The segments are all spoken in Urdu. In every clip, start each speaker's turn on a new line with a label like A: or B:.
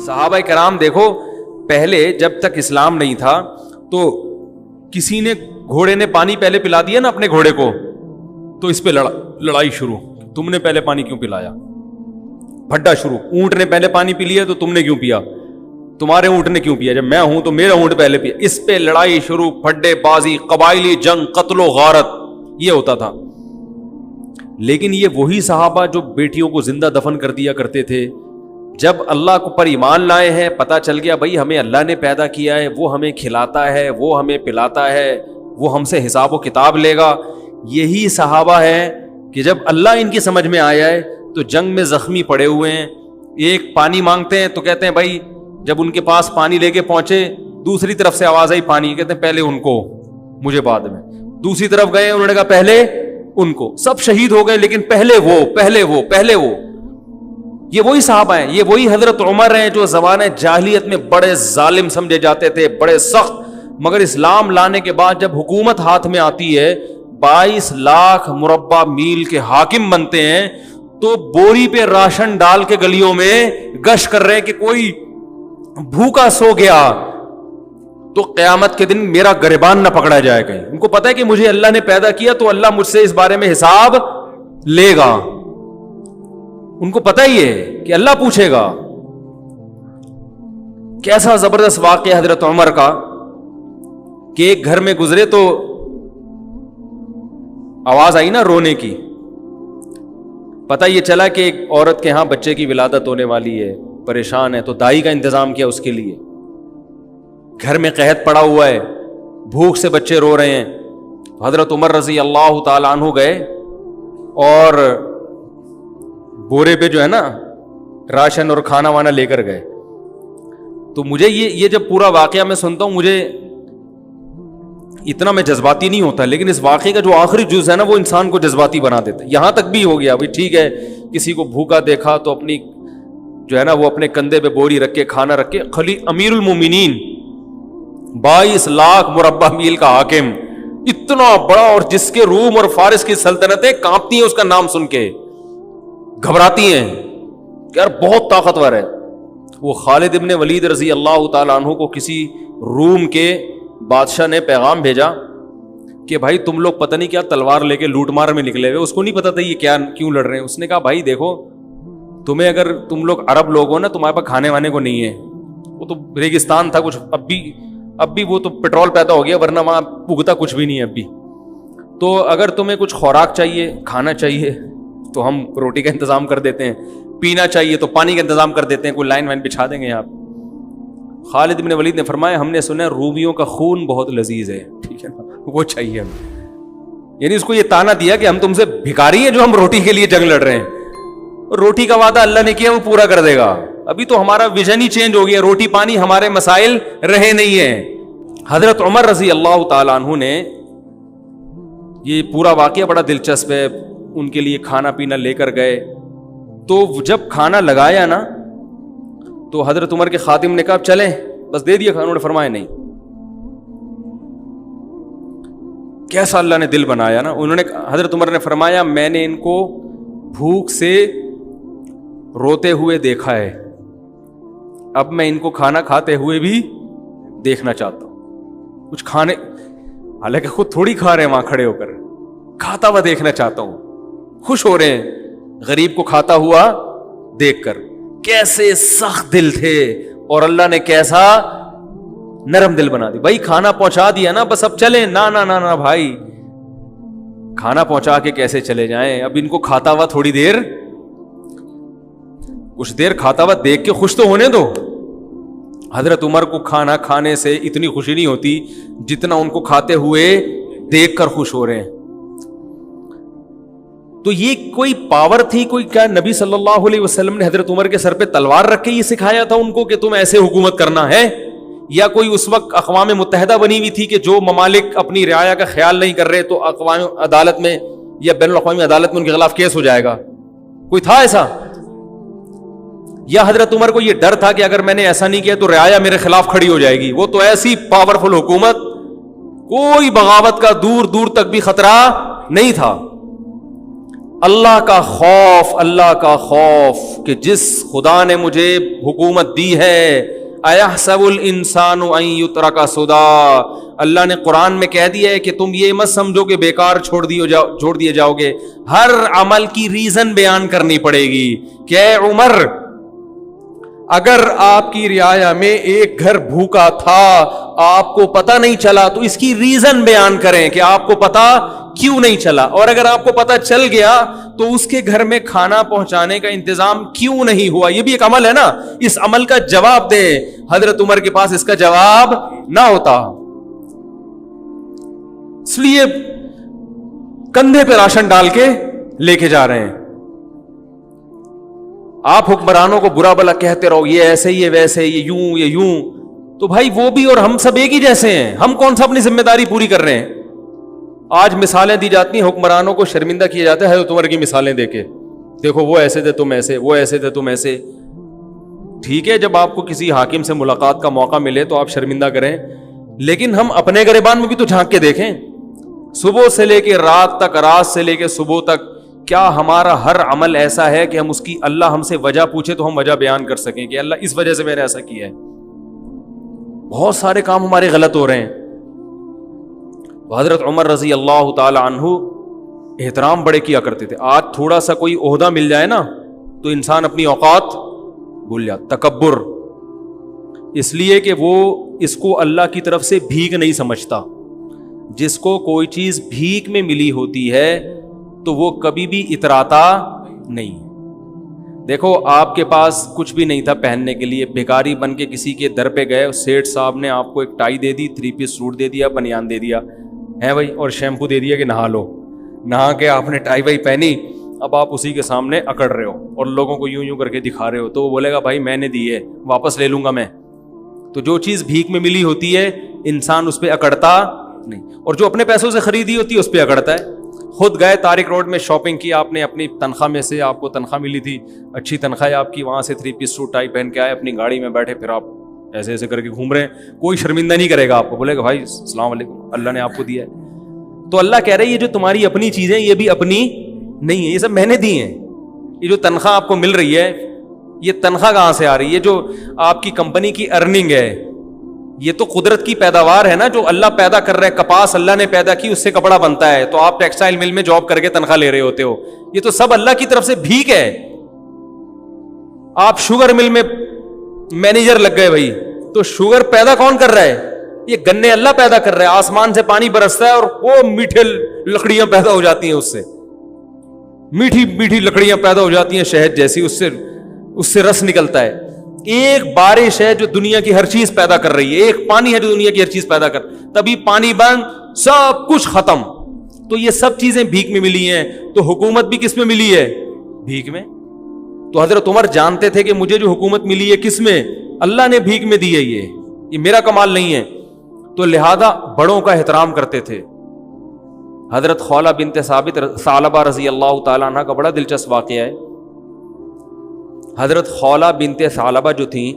A: صحابہ کرام دیکھو پہلے جب تک اسلام نہیں تھا تو کسی نے گھوڑے نے پانی پہلے پلا دیا نا اپنے گھوڑے کو تو اس پہ لڑائی شروع, تم نے پہلے پانی کیوں پلایا, بھڈا شروع. اونٹ نے پہلے پانی پی لیا تو تم نے کیوں پیا, تمہارے اونٹ نے کیوں پیا, جب میں ہوں تو میرا اونٹ پہلے پیا. اس پہ لڑائی شروع, پھڈے بازی, قبائلی جنگ, قتل و غارت, یہ ہوتا تھا. لیکن یہ وہی صحابہ جو بیٹیوں کو زندہ دفن کر دیا کرتے تھے, جب اللہ کو پر ایمان لائے ہیں, پتہ چل گیا بھائی ہمیں اللہ نے پیدا کیا ہے, وہ ہمیں کھلاتا ہے, وہ ہمیں پلاتا ہے, وہ ہم سے حساب و کتاب لے گا. یہی صحابہ ہے کہ جب اللہ ان کی سمجھ میں آیا ہے تو جنگ میں زخمی پڑے ہوئے ہیں, ایک پانی مانگتے ہیں تو کہتے ہیں بھائی, جب ان کے پاس پانی لے کے پہنچے دوسری طرف سے آواز آئی پانی, کہتے ہیں پہلے ان کو مجھے بعد میں. دوسری طرف گئے, انہوں نے کہا پہلے ان کو. سب شہید ہو گئے لیکن پہلے وہ. یہ وہی صحابہ ہیں, یہ وہی حضرت عمر ہیں جو زمانہ جاہلیت میں بڑے ظالم سمجھے جاتے تھے, بڑے سخت, مگر اسلام لانے کے بعد جب حکومت ہاتھ میں آتی ہے 22 لاکھ مربع میل کے حاکم بنتے ہیں تو بوری پہ راشن ڈال کے گلیوں میں گشت کر رہے ہیں کہ کوئی بھوکا سو گیا تو قیامت کے دن میرا گریبان نہ پکڑا جائے کہیں. ان کو پتا ہے کہ مجھے اللہ نے پیدا کیا تو اللہ مجھ سے اس بارے میں حساب لے گا. ان کو پتا ہی ہے کہ اللہ پوچھے گا. کیسا زبردست واقعہ حضرت عمر کا کہ ایک گھر میں گزرے تو آواز آئی نا رونے کی. پتہ یہ چلا کہ ایک عورت کے ہاں بچے کی ولادت ہونے والی ہے, پریشان ہے, تو دائی کا انتظام کیا اس کے لیے. گھر میں قحط پڑا ہوا ہے, بھوک سے بچے رو رہے ہیں. حضرت عمر رضی اللہ تعالیٰ عنہ گئے اور بورے پہ جو ہے نا راشن اور کھانا وانا لے کر گئے. تو مجھے یہ جب پورا واقعہ میں سنتا ہوں مجھے اتنا میں جذباتی نہیں ہوتا, لیکن اس واقعے کا جو آخری جز ہے نا وہ انسان کو جذباتی بنا دیتا ہے. یہاں تک بھی ہو گیا بھائی ٹھیک ہے, کسی کو بھوکا دیکھا تو اپنی جو ہے نا وہ اپنے کندھے پہ بوری رکھ کے کھانا رکھ کے, خلی امیر المومنین 22 لاکھ مربع میل کا حاکم, اتنا بڑا, اور جس کے روم اور فارس کی سلطنتیں کانپتی ہیں اس کا نام سن کے, گھبراتی ہیں کہ یار بہت طاقتور ہے. وہ خالد ابن ولید رضی اللہ تعالیٰ عنہ کو کسی روم کے بادشاہ نے پیغام بھیجا کہ بھائی تم لوگ پتہ نہیں کیا تلوار لے کے لوٹ مار میں نکلے ہوئے. اس کو نہیں پتا تھا یہ کیا کیوں لڑ رہے ہیں. اس نے کہا بھائی دیکھو تمہیں, اگر تم لوگ عرب لوگ ہو نا, تمہارے پاس کھانے وانے کو نہیں ہے, وہ تو ریگستان تھا کچھ, اب بھی وہ تو پیٹرول پیدا ہو گیا, ورنہ وہاں پگتا کچھ بھی نہیں ہے اب بھی. تو اگر تمہیں کچھ خوراک چاہیے, کھانا چاہیے تو ہم روٹی کا انتظام کر دیتے ہیں, پینا چاہیے تو پانی کا انتظام کر دیتے ہیں, کوئی لائن وائن بچھا دیں گے آپ. خالد بن ولید نے فرمایا ہم نے سنا رومیوں کا خون بہت لذیذ ہے, ٹھیک ہے نا, وہ چاہیے ہمیں. یعنی اس کو یہ تانا دیا کہ ہم تم سے بھکاری ہیں جو ہم روٹی کے لیے جنگ لڑ رہے ہیں. روٹی کا وعدہ اللہ نے کیا وہ پورا کر دے گا. ابھی تو ہمارا ویژن ہی چینج ہو گیا, روٹی پانی ہمارے مسائل رہے نہیں ہیں. حضرت عمر رضی اللہ تعالیٰ عنہ نے, یہ پورا واقعہ بڑا دلچسپ ہے, ان کے لیے کھانا پینا لے کر گئے. تو جب کھانا لگایا نا تو حضرت عمر کے خادم نے کہا چلیں بس دے دیا کھانا. انہوں نے فرمایا نہیں. کیسا اللہ نے دل بنایا نا. انہوں نے, حضرت عمر نے فرمایا میں نے ان کو بھوک سے روتے ہوئے دیکھا ہے, اب میں ان کو کھانا کھاتے ہوئے بھی دیکھنا چاہتا ہوں. کچھ کھانے, حالانکہ خود تھوڑی کھا رہے ہیں وہاں کھڑے ہو کر, کھاتا ہوا دیکھنا چاہتا ہوں. خوش ہو رہے ہیں غریب کو کھاتا ہوا دیکھ کر. کیسے سخت دل تھے, اور اللہ نے کیسا نرم دل بنا دی. بھائی کھانا پہنچا دیا نا, بس اب چلیں. نا بھائی, کھانا پہنچا کے کیسے چلے جائیں, اب ان کو کھاتا ہوا تھوڑی دیر, کچھ دیر کھاتا ہوا دیکھ کے خوش تو ہونے دو. حضرت عمر کو کھانا کھانے سے اتنی خوشی نہیں ہوتی جتنا ان کو کھاتے ہوئے دیکھ کر خوش ہو رہے ہیں. تو یہ کوئی پاور تھی, کوئی کیا نبی صلی اللہ علیہ وسلم نے حضرت عمر کے سر پہ تلوار رکھ کے یہ سکھایا تھا ان کو کہ تم ایسے حکومت کرنا ہے, یا کوئی اس وقت اقوام متحدہ بنی ہوئی تھی کہ جو ممالک اپنی رعایا کا خیال نہیں کر رہے تو اقوام عدالت میں یا بین الاقوامی عدالت میں ان کے خلاف کیس ہو جائے گا, کوئی تھا ایسا؟ یا حضرت عمر کو یہ ڈر تھا کہ اگر میں نے ایسا نہیں کیا تو رعایا میرے خلاف کھڑی ہو جائے گی؟ وہ تو ایسی پاورفل حکومت, کوئی بغاوت کا دور دور تک بھی خطرہ نہیں تھا. اللہ کا خوف، اللہ کا خوف کہ جس خدا نے مجھے حکومت دی ہے، ایحسب الانسان ان یترک سدی، اللہ نے قرآن میں کہہ دیا ہے کہ تم یہ مت سمجھو کہ بیکار چھوڑ دیے جاؤ گے، ہر عمل کی ریزن بیان کرنی پڑے گی کہ اے عمر، اگر آپ کی رعایا میں ایک گھر بھوکا تھا، آپ کو پتہ نہیں چلا، تو اس کی ریزن بیان کریں کہ آپ کو پتہ کیوں نہیں چلا، اور اگر آپ کو پتہ چل گیا تو اس کے گھر میں کھانا پہنچانے کا انتظام کیوں نہیں ہوا۔ یہ بھی ایک عمل ہے نا، اس عمل کا جواب دیں۔ حضرت عمر کے پاس اس کا جواب نہ ہوتا، اس لیے کندھے پہ راشن ڈال کے لے کے جا رہے ہیں۔ آپ حکمرانوں کو برا بلا کہتے رہو، یہ ایسے یہ ویسے، یہ یوں یہ یوں، تو بھائی وہ بھی اور ہم سب ایک ہی جیسے ہیں، ہم کون سا اپنی ذمہ داری پوری کر رہے ہیں؟ آج مثالیں دی جاتی ہیں، حکمرانوں کو شرمندہ کیا جاتا ہے حضرت عمر کی مثالیں دے کے، دیکھو وہ ایسے تھے تم ایسے، وہ ایسے تھے تم ایسے۔ ٹھیک ہے، جب آپ کو کسی حاکم سے ملاقات کا موقع ملے تو آپ شرمندہ کریں، لیکن ہم اپنے گریبان میں بھی تو جھانک کے دیکھیں، صبح سے لے کے رات تک، رات سے لے کے صبح تک، کیا ہمارا ہر عمل ایسا ہے کہ ہم اس کی، اللہ ہم سے وجہ پوچھے تو ہم وجہ بیان کر سکیں کہ اللہ اس وجہ سے میں نے ایسا کیا ہے؟ بہت سارے کام ہمارے غلط ہو رہے ہیں۔ حضرت عمر رضی اللہ تعالی عنہ احترام بڑے کیا کرتے تھے۔ آج تھوڑا سا کوئی عہدہ مل جائے نا تو انسان اپنی اوقات بھول جاتا، تکبر، اس لیے کہ وہ اس کو اللہ کی طرف سے بھیک نہیں سمجھتا۔ جس کو کوئی چیز بھیک میں ملی ہوتی ہے تو وہ کبھی بھی اتراتا نہیں۔ دیکھو آپ کے پاس کچھ بھی نہیں تھا پہننے کے لیے، بھکاری بن کے کسی کے در پہ گئے، سیٹھ صاحب نے آپ کو ایک ٹائی دے دی، 3 پیس سوٹ دے دیا، بنیان دے دیا ہے بھائی، اور شیمپو دے دیا کہ نہا لو، نہا کے آپ نے ٹائی وائی پہنی، اب آپ اسی کے سامنے اکڑ رہے ہو اور لوگوں کو یوں یوں کر کے دکھا رہے ہو، تو وہ بولے گا بھائی میں نے دی ہے، واپس لے لوں گا میں۔ تو جو چیز بھیک میں ملی ہوتی ہے انسان اس پہ اکڑتا نہیں، اور جو اپنے پیسوں سے خریدی ہوتی ہے اس پہ اکڑتا ہے۔ خود گئے طارق روڈ میں شاپنگ کی آپ نے، اپنی تنخواہ میں سے، آپ کو تنخواہ ملی تھی، اچھی تنخواہ ہے آپ کی، وہاں سے 3 پیس سوٹ ٹائی پہن کے آئے، اپنی گاڑی میں بیٹھے، پھر آپ ایسے ایسے کر کے گھوم رہے ہیں، کوئی شرمندہ نہیں کرے گا آپ کو، بولے گا بھائی السلام علیکم، اللہ نے آپ کو دیا ہے۔ تو اللہ کہہ رہے ہیں یہ جو تمہاری اپنی چیزیں یہ بھی اپنی نہیں ہے، یہ سب میں نے دی ہیں۔ یہ جو تنخواہ آپ کو مل رہی ہے، یہ تنخواہ کہاں سے آ رہی ہے؟ جو آپ کی کمپنی کی ارننگ ہے، یہ تو قدرت کی پیداوار ہے نا، جو اللہ پیدا کر رہے ہیں، کپاس اللہ نے پیدا کی، اس سے کپڑا بنتا ہے، تو آپ ٹیکسٹائل مل میں جاب کر کے تنخواہ لے رہے ہوتے ہو، یہ تو سب اللہ کی طرف سے بھیک ہے۔ آپ شوگر مل میں مینیجر لگ گئے بھائی، تو شوگر پیدا کون کر رہا ہے؟ یہ گنے اللہ پیدا کر رہا ہے، آسمان سے پانی برستا ہے اور وہ میٹھے لکڑیاں پیدا ہو جاتی ہیں، اس سے میٹھی میٹھی لکڑیاں پیدا ہو جاتی ہیں شہد جیسی، اس سے رس نکلتا ہے۔ ایک بارش ہے جو دنیا کی ہر چیز پیدا کر رہی ہے، ایک پانی ہے جو دنیا کی ہر چیز پیدا کر، تبھی پانی بند، سب کچھ ختم۔ تو یہ سب چیزیں بھیک میں ملی ہیں، تو حکومت بھی کس میں ملی ہے؟ بھیک میں۔ تو حضرت عمر جانتے تھے کہ مجھے جو حکومت ملی ہے کس میں؟ اللہ نے بھیک میں دی ہے، یہ میرا کمال نہیں ہے، تو لہذا بڑوں کا احترام کرتے تھے۔ حضرت خولہ بنت ثعلبہ رضی اللہ تعالیٰ عنہ کا بڑا دلچسپ واقعہ ہے۔ حضرت خولہ بنت ثعلبہ جو تھیں،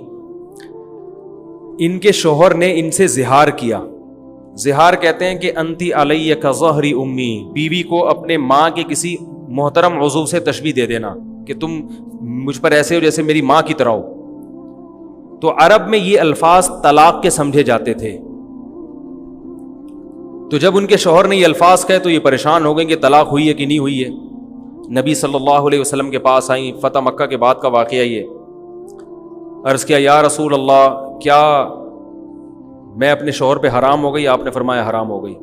A: ان کے شوہر نے ان سے زہار کیا۔ زہار کہتے ہیں کہ انتی علیہ کظہر امی، بیوی کو اپنے ماں کے کسی محترم عضو سے تشبیہ دے دینا کہ تم مجھ پر ایسے ہو جیسے میری ماں کی طرح ہو۔ تو عرب میں یہ الفاظ طلاق کے سمجھے جاتے تھے، تو جب ان کے شوہر نے یہ الفاظ کہے تو یہ پریشان ہو گئے کہ طلاق ہوئی ہے کہ نہیں ہوئی ہے۔ نبی صلی اللہ علیہ وسلم کے پاس آئیں، فتح مکہ کے بعد کا واقعہ یہ، عرض کیا یا رسول اللہ کیا میں اپنے شوہر پہ حرام ہو گئی؟ آپ نے فرمایا حرام ہو گئی۔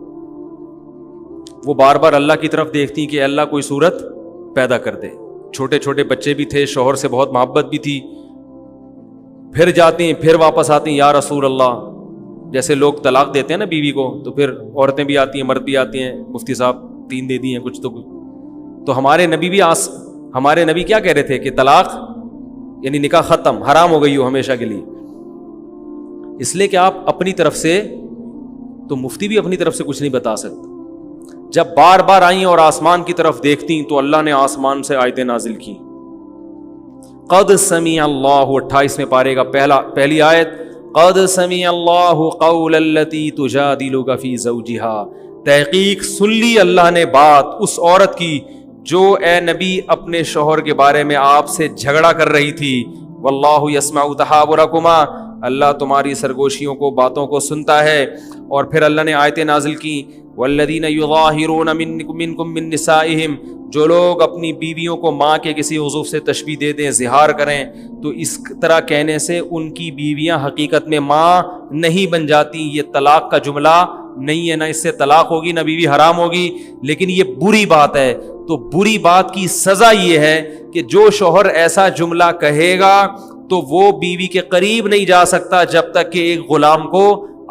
A: وہ بار بار اللہ کی طرف دیکھتی کہ اللہ کوئی صورت پیدا کر دے، چھوٹے چھوٹے بچے بھی تھے، شوہر سے بہت محبت بھی تھی، پھر جاتی ہیں پھر واپس آتی ہیں، یا رسول اللہ، جیسے لوگ طلاق دیتے ہیں نا بیوی کو، تو پھر عورتیں بھی آتی ہیں، مرد بھی آتی ہیں، مفتی صاحب 3 دے دی ہیں کچھ تو ہمارے نبی کیا کہہ رہے تھے کہ طلاق یعنی نکاح ختم، حرام ہو گئی ہو ہمیشہ کے لیے۔ اس لیے کہ آپ اپنی طرف سے، تو مفتی بھی اپنی طرف سے کچھ نہیں بتا سکتا۔ جب بار بار آئیں اور آسمان کی طرف دیکھتی تو اللہ نے آسمان سے آیتیں نازل کی۔ قد سمع اللہ، 28ویں پارے کا پہلی آیت، قد سمع اللہ قول التی تجادلک فی زوجہا، تحقیق سن لی اللہ نے بات اس عورت کی جو اے نبی اپنے شوہر کے بارے میں آپ سے جھگڑا کر رہی تھی، واللہ یسمع تحاورکما، اللہ تمہاری سرگوشیوں کو، باتوں کو سنتا ہے. اور پھر اللہ نے آیتیں نازل کی، والذین یظاہرون منکم من نسائہم، جو لوگ اپنی بیویوں کو ماں کے کسی عضو سے تشبیہ دے دیں، زہار کریں، تو اس طرح کہنے سے ان کی بیویاں حقیقت میں ماں نہیں بن جاتی. یہ طلاق کا جملہ نہیں ہے، نہ اس سے طلاق ہوگی، نہ بیوی حرام ہوگی، لیکن یہ بری بات ہے. تو بری بات کی سزا یہ ہے کہ جو شوہر ایسا جملہ کہے گا تو وہ بیوی کے قریب نہیں جا سکتا جب تک کہ ایک غلام کو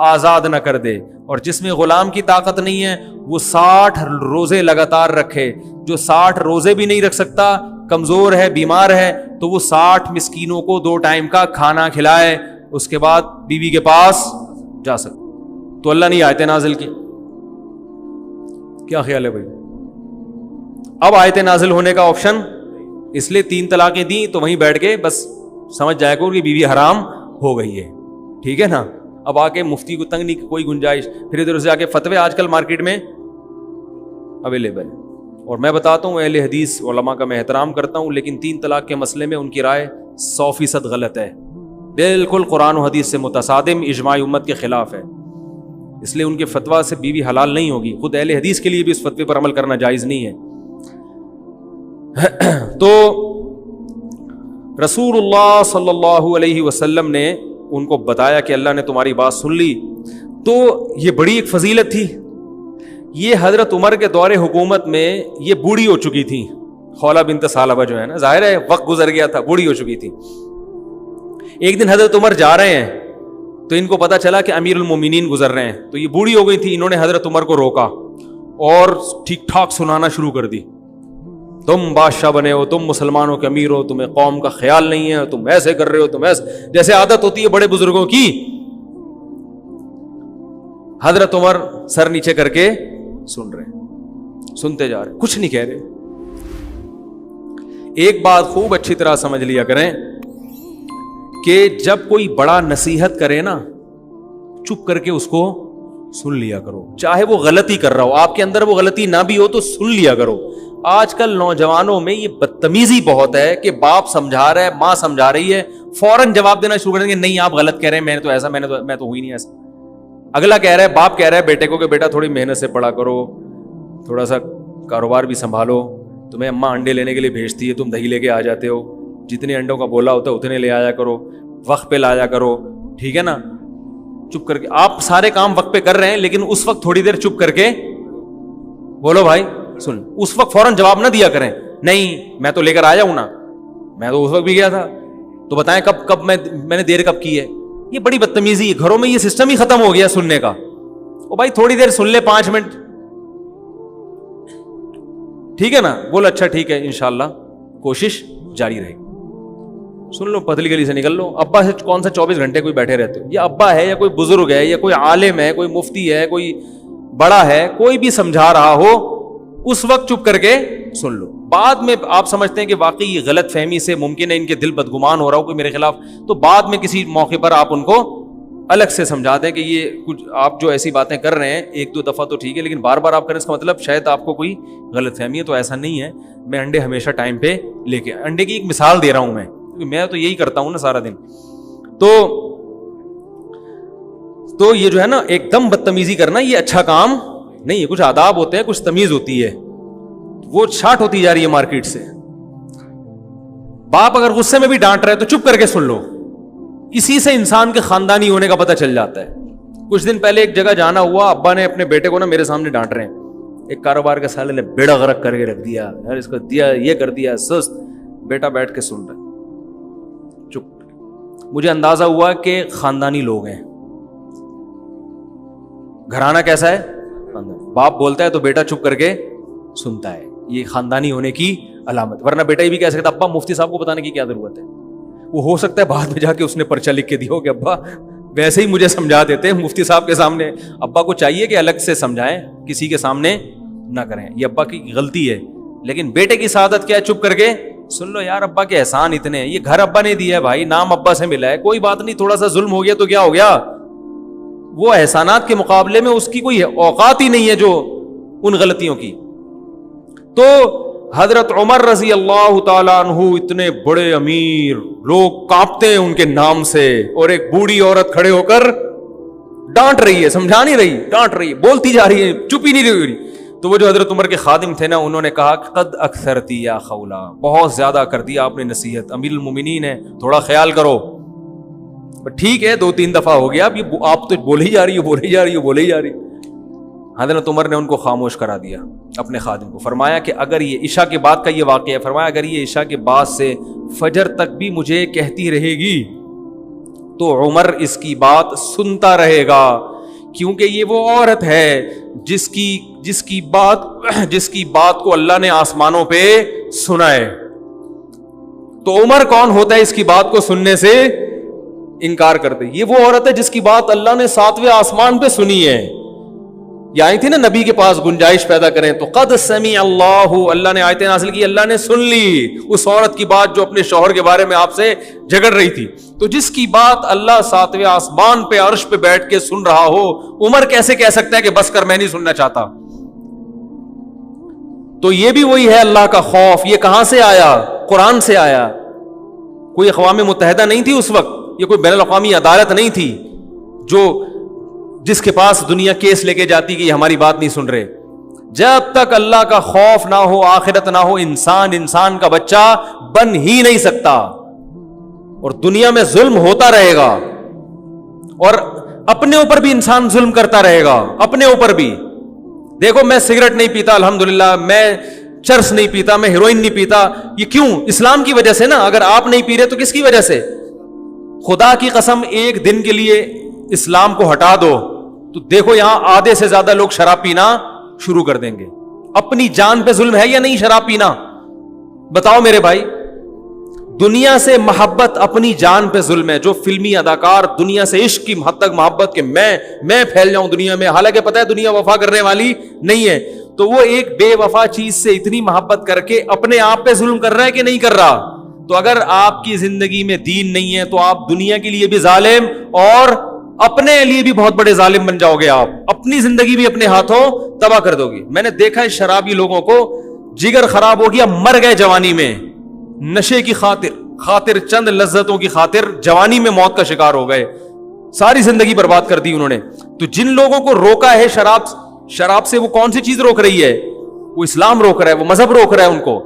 A: آزاد نہ کر دے. اور جس میں غلام کی طاقت نہیں ہے وہ 60 روزے لگاتار رکھے. جو 60 روزے بھی نہیں رکھ سکتا، کمزور ہے، بیمار ہے، تو وہ 60 مسکینوں کو 2 ٹائم کا کھانا کھلائے، اس کے بعد بیوی کے پاس جا سکتا. تو اللہ نے آیتیں نازل کی. کیا خیال ہے بھائی؟ اب آیتیں نازل ہونے کا آپشن، اس لیے 3 طلاقیں دیں تو وہیں بیٹھ کے بس سمجھ جائے گا کہ بیوی حرام ہو گئی ہے. ٹھیک ہے نا؟ اب آ کے مفتی کو تنگ نہیں کوئی گنجائش، پھر ادھر سے آ کے فتوے آج کل مارکیٹ میں اویلیبل ہے. اور میں بتاتا ہوں اہل حدیث علماء کا میں احترام کرتا ہوں، لیکن 3 طلاق کے مسئلے میں ان کی رائے 100% غلط ہے، بالکل قرآن و حدیث سے متصادم، اجماع امت کے خلاف ہے. اس لیے ان کے فتویٰ سے بیوی حلال نہیں ہوگی. خود اہل حدیث کے لیے بھی اس فتوے پر عمل کرنا جائز نہیں ہے. تو رسول اللہ صلی اللہ علیہ وسلم نے ان کو بتایا کہ اللہ نے تمہاری بات سن لی. تو یہ بڑی ایک فضیلت تھی. یہ حضرت عمر کے دور حکومت میں یہ بوڑھی ہو چکی تھی، خولہ بنت ثعلبہ جو ہے نا، ظاہر ہے وقت گزر گیا تھا، بوڑھی ہو چکی تھی. ایک دن حضرت عمر جا رہے ہیں تو ان کو پتا چلا کہ امیر المومنین گزر رہے ہیں. تو یہ بوڑھی ہو گئی تھی، انہوں نے حضرت عمر کو روکا اور ٹھیک ٹھاک سنانا شروع کر دی. تم بادشاہ بنے ہو، تم مسلمانوں کے امیر ہو، تمہیں قوم کا خیال نہیں ہے، تم ایسے کر رہے ہو، تم ایسے، جیسے عادت ہوتی ہے بڑے بزرگوں کی. حضرت عمر سر نیچے کر کے سن رہے ہیں، سنتے جا رہے ہیں، کچھ نہیں کہہ رہے. ایک بات خوب اچھی طرح سمجھ لیا کریں کہ جب کوئی بڑا نصیحت کرے نا، چپ کر کے اس کو سن لیا کرو، چاہے وہ غلطی کر رہا ہو، آپ کے اندر وہ غلطی نہ بھی ہو تو سن لیا کرو. آج کل نوجوانوں میں یہ بدتمیزی بہت ہے کہ باپ سمجھا رہا ہے، ماں سمجھا رہی ہے، فوراً جواب دینا شروع کر دیں گے، نہیں آپ غلط کہہ رہے ہیں، میں نے تو ایسا، میں تو ہوئی نہیں ایسا. اگلا کہہ رہا ہے، باپ کہہ رہا ہے بیٹے کو کہ بیٹا تھوڑی محنت سے پڑھا کرو، تھوڑا سا کاروبار بھی سنبھالو، تمہیں اماں انڈے لینے کے لیے بھیجتی ہے، تم دہی لے کے آ جاتے ہو، جتنے انڈوں کا بولا ہوتا ہے اتنے لے آیا کرو، وقت پہ لایا کرو. ٹھیک ہے نا؟ چپ کر کے آپ سارے کام وقت پہ کر رہے ہیں، لیکن اس وقت تھوڑی دیر چپ کر کے بولو بھائی سن. اس وقت فوراً جواب نہ دیا کریں، نہیں میں تو لے کر آیا ہوں نا، میں تو اس وقت بھی گیا تھا، تو بتائیں کب میں نے دیر کب کی ہے. یہ بڑی بدتمیزی ہے. گھروں میں یہ سسٹم ہی ختم ہو گیا سننے کا. او بھائی تھوڑی دیر سن لے، 5 منٹ، ٹھیک ہے نا؟ بول اچھا ٹھیک ہے، انشاءاللہ کوشش جاری رہے گی. سن لو، پتلی گلی سے نکل لو. ابا سے کون سا 24 گھنٹے کوئی بیٹھے رہتے ہو؟ یہ ابا ہے یا کوئی بزرگ ہے یا کوئی عالم ہے، کوئی مفتی ہے، کوئی بڑا ہے، کوئی بھی سمجھا رہا ہو، اس وقت چپ کر کے سن لو. بعد میں آپ سمجھتے ہیں کہ واقعی یہ غلط فہمی سے ممکن ہے ان کے دل بدگمان ہو رہا ہو کوئی میرے خلاف، تو بعد میں کسی موقع پر آپ ان کو الگ سے سمجھا دیں کہ یہ کچھ آپ جو ایسی باتیں کر رہے ہیں 1-2 دفعہ تو ٹھیک ہے، لیکن بار بار آپ کریں، اس کا مطلب شاید آپ کو کوئی غلط فہمی ہے. تو ایسا نہیں ہے. میں انڈے ہمیشہ ٹائم پہ لے کے، انڈے کی ایک مثال دے رہا ہوں میں تو یہی کرتا ہوں نا سارا دن. تو یہ جو ہے نا ایک دم بدتمیزی کرنا، یہ اچھا کام نہیں ہے. کچھ آداب ہوتے ہیں، کچھ تمیز ہوتی ہے، وہ شارٹ ہوتی جا رہی ہے مارکیٹ سے. باپ اگر غصے میں بھی ڈانٹ رہا ہے تو چپ کر کے سن لو. اسی سے انسان کے خاندانی ہونے کا پتہ چل جاتا ہے. کچھ دن پہلے ایک جگہ جانا ہوا، ابا نے اپنے بیٹے کو نا میرے سامنے ڈانٹ رہے ہیں، ایک کاروبار کے سالے نے بیڑا غرق کر کے رکھ دیا، اس کو دیا، یہ کر دیا، سست. بیٹا بیٹھ کے سن رہا ہے چپ. مجھے اندازہ ہوا کہ خاندانی لوگ ہیں. گھرانہ کیسا ہے؟ باپ بولتا ہے تو بیٹا چپ کر کے سنتا ہے. یہ خاندانی ہونے کی علامت. ورنہ بیٹا یہ بھی کہہ سکتا ابا مفتی صاحب کو بتانے کی کیا ضرورت ہے. وہ ہو سکتا ہے بعد میں جا کے اس نے پرچہ لکھ کے دیا ہو کہ ابا ویسے ہی مجھے سمجھا دیتے ہیں مفتی صاحب کے سامنے. ابا کو چاہیے کہ الگ سے سمجھائیں، کسی کے سامنے نہ کریں. یہ ابا کی غلطی ہے. لیکن بیٹے کی سعادت کیا ہے؟ چپ کر کے سن لو. یار ابا کے احسان اتنے ہیں، یہ گھر ابا نے دیا ہے بھائی، نام ابا سے ملا ہے، کوئی بات نہیں، تھوڑا سا ظلم ہو گیا تو کیا ہو گیا. وہ احسانات کے مقابلے میں اس کی کوئی اوقات ہی نہیں ہے جو ان غلطیوں کی. تو حضرت عمر رضی اللہ تعالیٰ عنہ اتنے بڑے امیر، لوگ کانپتے ہیں ان کے نام سے، اور ایک بوڑھی عورت کھڑے ہو کر ڈانٹ رہی ہے، سمجھا نہیں رہی، ڈانٹ رہی ہے، بولتی جا رہی ہے، چپ ہی نہیں رہی۔ تو وہ جو حضرت عمر کے خادم تھے نا، انہوں نے کہا قد اکثرتی یا خولا، بہت زیادہ کر دیا آپ نے نصیحت، امیر المومنین ہے، تھوڑا خیال کرو۔ ٹھیک ہے 2-3 دفعہ ہو گیا، اب یہ آپ تو بولے ہی جا رہی ہے۔ حضرت عمر نے ان کو خاموش کرا دیا، اپنے خادم کو، فرمایا کہ اگر یہ عشاء کے بعد کا یہ واقعہ ہے، فرمایا اگر یہ عشاء کے بعد سے فجر تک بھی مجھے کہتی رہے گی تو عمر اس کی بات سنتا رہے گا، کیونکہ یہ وہ عورت ہے جس کی بات کو اللہ نے آسمانوں پہ سنا ہے۔ تو عمر کون ہوتا ہے اس کی بات کو سننے سے انکار کرتے؟ یہ وہ عورت ہے جس کی بات اللہ نے 7ویں آسمان پہ سنی ہے۔ یہ آئی تھی نا نبی کے پاس گنجائش پیدا کریں، تو قد سمع اللہ نے آیتیں نازل کی، اللہ نے سن لی اس عورت کی بات جو اپنے شوہر کے بارے میں آپ سے جھگڑ رہی تھی۔ تو جس کی بات اللہ 7ویں آسمان پہ عرش پہ بیٹھ کے سن رہا ہو، عمر کیسے کہہ سکتا ہے کہ بس کر میں نہیں سننا چاہتا؟ تو یہ بھی وہی ہے اللہ کا خوف۔ یہ کہاں سے آیا؟ قرآن سے آیا۔ کوئی اقوام متحدہ نہیں تھی اس وقت، یہ کوئی بین الاقوامی عدالت نہیں تھی جس کے پاس دنیا کیس لے کے جاتی کہ یہ ہماری بات نہیں سن رہے۔ جب تک اللہ کا خوف نہ ہو، آخرت نہ ہو، انسان کا بچہ بن ہی نہیں سکتا، اور دنیا میں ظلم ہوتا رہے گا، اور اپنے اوپر بھی انسان ظلم کرتا رہے گا، اپنے اوپر بھی۔ دیکھو میں سگریٹ نہیں پیتا الحمدللہ، میں چرس نہیں پیتا، میں ہیروئن نہیں پیتا، یہ کیوں؟ اسلام کی وجہ سے نا۔ اگر آپ نہیں پی رہے تو کس کی وجہ سے؟ خدا کی قسم ایک دن کے لیے اسلام کو ہٹا دو تو دیکھو یہاں آدھے سے زیادہ لوگ شراب پینا شروع کر دیں گے۔ اپنی جان پہ ظلم ہے یا نہیں شراب پینا؟ بتاؤ میرے بھائی۔ دنیا سے محبت اپنی جان پہ ظلم ہے۔ جو فلمی اداکار دنیا سے عشق کی حد تک محبت کہ میں پھیل جاؤں دنیا میں، حالانکہ پتہ ہے دنیا وفا کرنے والی نہیں ہے، تو وہ ایک بے وفا چیز سے اتنی محبت کر کے اپنے آپ پہ ظلم کر رہا ہے کہ نہیں کر رہا؟ تو اگر آپ کی زندگی میں دین نہیں ہے تو آپ دنیا کے لیے بھی ظالم اور اپنے لیے بھی بہت بڑے ظالم بن جاؤ گے۔ آپ اپنی زندگی بھی اپنے ہاتھوں تباہ کر دو گے۔ میں نے دیکھا ہے شرابی لوگوں کو جگر خراب ہو گیا، مر گئے جوانی میں، نشے کی خاطر چند لذتوں کی خاطر جوانی میں موت کا شکار ہو گئے، ساری زندگی برباد کر دی انہوں نے۔ تو جن لوگوں کو روکا ہے شراب سے، وہ کون سی چیز روک رہی ہے؟ وہ اسلام روک رہا ہے، وہ مذہب روک رہا ہے ان کو۔